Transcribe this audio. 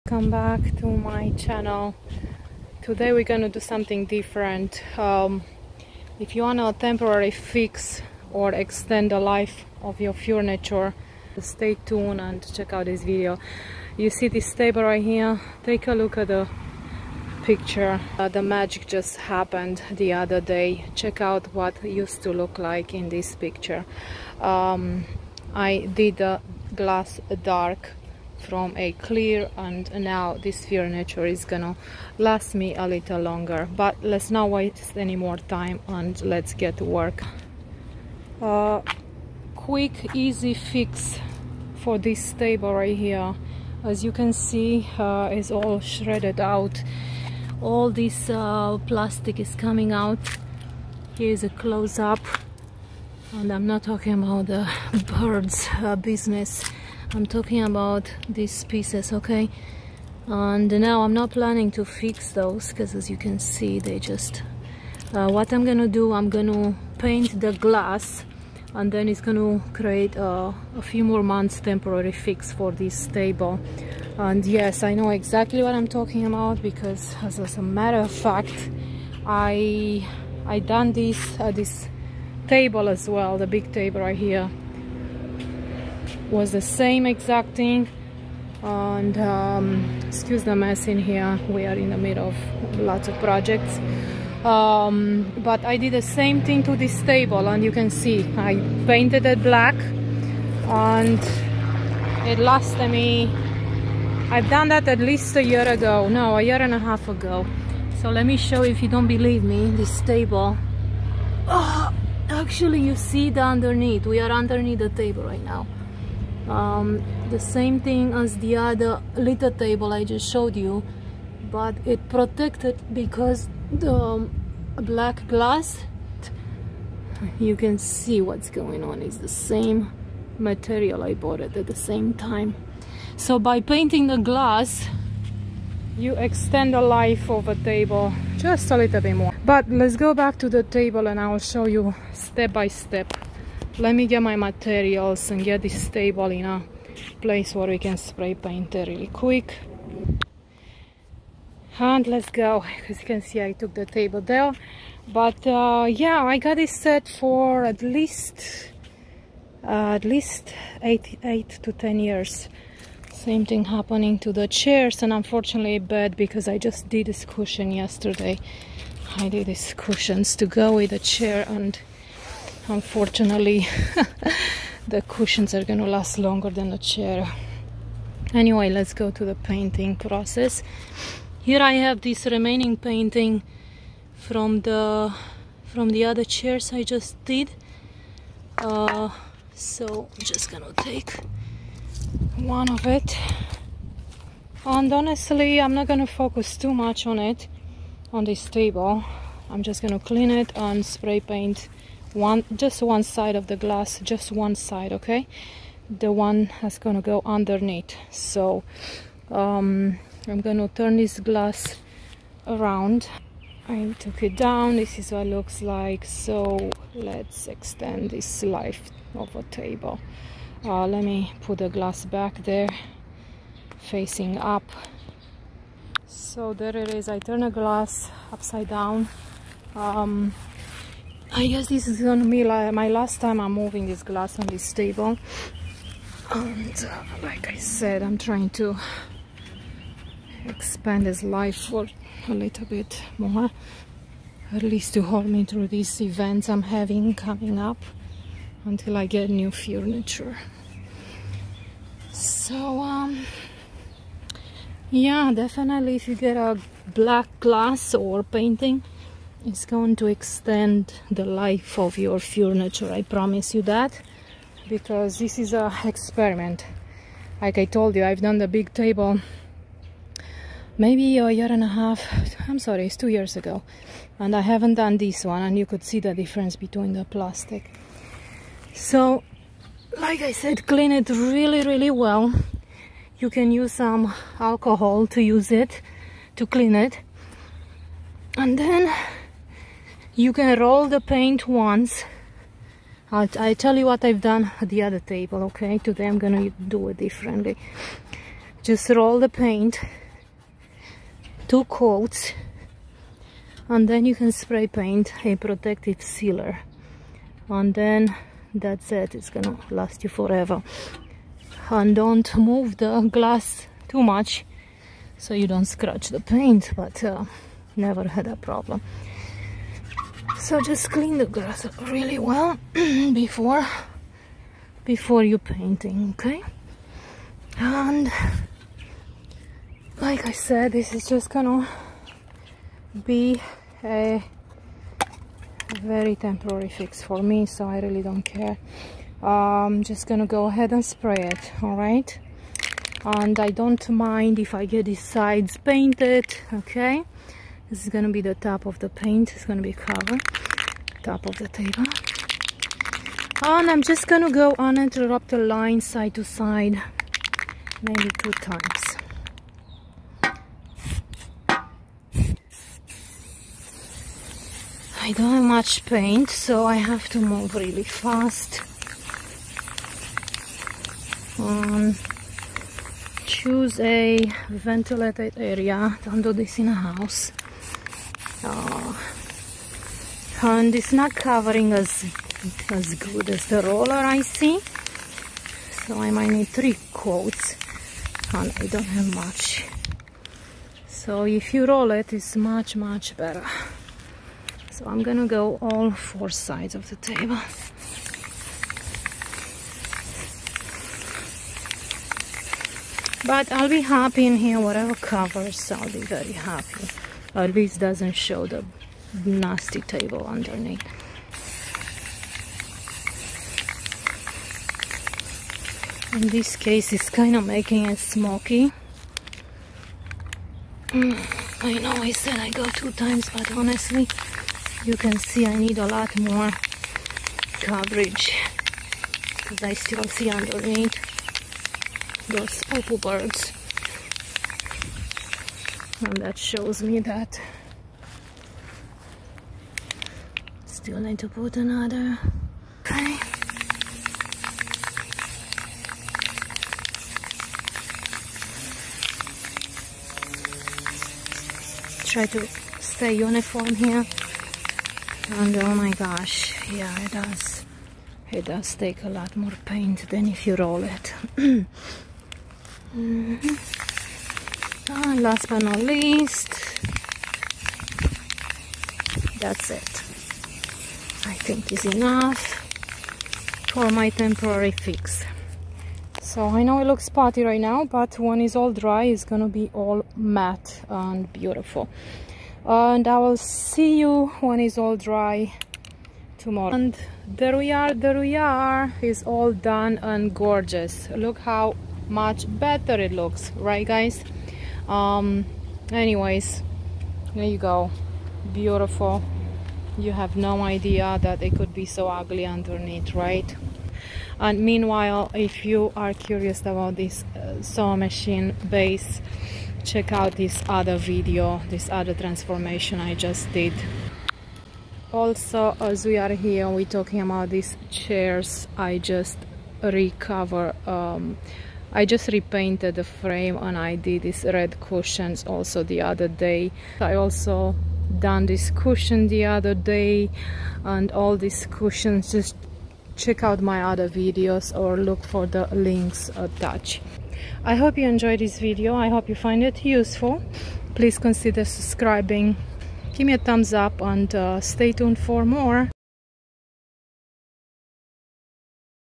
welcome back to my channel. Today we're gonna do something different. If you want a temporary fix or extend the life of your furniture, stay tuned and check out this video. You see this table right here? Take a look at the picture. The magic just happened the other day. Check out what it used to look like in this picture. I did the glass dark from a clear, and now this furniture is gonna last me a little longer. But let's not waste any more time and let's get to work. Quick easy fix for this table right here. As you can see, is all shredded out. All this plastic is coming out. Here's a close-up, and I'm not talking about the birds business. I'm talking about these pieces, okay? And now I'm not planning to fix those because, as you can see, they just what I'm gonna do, I'm gonna paint the glass, and then it's gonna create a few more months temporary fix for this table. And yes, I know exactly what I'm talking about, because as a matter of fact, I done this table as well. The big table right here was the same exact thing. And excuse the mess in here, we are in the middle of lots of projects. But I did the same thing to this table, and you can see I painted it black, and it lasted me. I've done that at least a year ago, no, a year and a half ago. So let me show you, if you don't believe me, this table. Oh, actually you see the underneath, we are underneath the table right now. The same thing as the other little table I just showed you, but it protected because the black glass, you can see what's going on. It's the same material, I bought it at the same time. So by painting the glass, you extend the life of a table just a little bit more. But let's go back to the table and I will show you step by step. Let me get my materials and get this table in a place where we can spray paint it really quick. And let's go. As you can see, I took the table there. But yeah, I got this set for at least 8 to 10 years. Same thing happening to the chairs, and unfortunately bad because I just did this cushion yesterday. I did these cushions to go with the chair, and unfortunately the cushions are gonna last longer than the chair. Anyway, let's go to the painting process. Here I have this remaining painting from the other chairs I just did. So I'm just gonna take one of it, and honestly I'm not gonna focus too much on it on this table. I'm just gonna clean it and spray paint just one side of the glass, just one side, okay? The one that's gonna go underneath. So I'm gonna turn this glass around. I took it down. This is what it looks like. So let's extend this life of a table. Let me put the glass back there, facing up. So there it is. I turn the glass upside down. I guess this is gonna be like my last time I'm moving this glass on this table. And like I said, I'm trying to expand his life for a little bit more, at least to hold me through these events I'm having coming up until I get new furniture. So yeah, definitely if you get a black glass or painting, it's going to extend the life of your furniture, I promise you that, because this is an experiment. Like I told you, I've done the big table maybe a year and a half, I'm sorry, it's 2 years ago, and I haven't done this one, and you could see the difference between the plastic. So like I said, clean it really well. You can use some alcohol to use it, to clean it, and then you can roll the paint once. I tell you what I've done at the other table, okay? Today I'm gonna do it differently. just roll the paint, 2 coats, and then you can spray paint a protective sealer, and then that's it. It's gonna last you forever. And don't move the glass too much so you don't scratch the paint, but never had a problem. So just clean the glass really well before you painting, okay? And like I said, this is just gonna be a very temporary fix for me, so I really don't care. I'm just gonna go ahead and spray it, all right? And I don't mind if I get these sides painted, okay? This is gonna be the top of the paint. It's gonna be covered, top of the table. And I'm just gonna go uninterrupted line side to side, maybe 2 times. I don't have much paint, so I have to move really fast. Choose a ventilated area. Don't do this in a house. And it's not covering as good as the roller, I see. So I might need 3 coats, and I don't have much. So if you roll it, it's much better. So I'm gonna go all 4 sides of the table. But I'll be happy in here, whatever covers, I'll be very happy. At least doesn't show the nasty table underneath. In this case, it's kind of making it smoky. I know I said I go 2 times, but honestly, you can see I need a lot more coverage, because I still see underneath those poo-poo birds, and that shows me that still need to put another. Okay. Try to stay uniform here. And oh my gosh, yeah, it does take a lot more paint than if you roll it. And last but not least, that's it. I think is enough for my temporary fix. So I know it looks spotty right now, but when it's all dry, it's gonna be all matte and beautiful. And I will see you when it's all dry tomorrow. And there we are, it's all done and gorgeous. Look how much better it looks, right guys? Anyways, there you go, beautiful. You have no idea that it could be so ugly underneath, right? And meanwhile, if you are curious about this sewing machine base, check out this other video, this other transformation I just did. Also, as we are here, we're talking about these chairs. I just I just repainted the frame, and I did these red cushions also the other day. I also done this cushion the other day, and all these cushions, just check out my other videos or look for the links attached. I hope you enjoyed this video. I hope you find it useful. Please consider subscribing, give me a thumbs up, and stay tuned for more.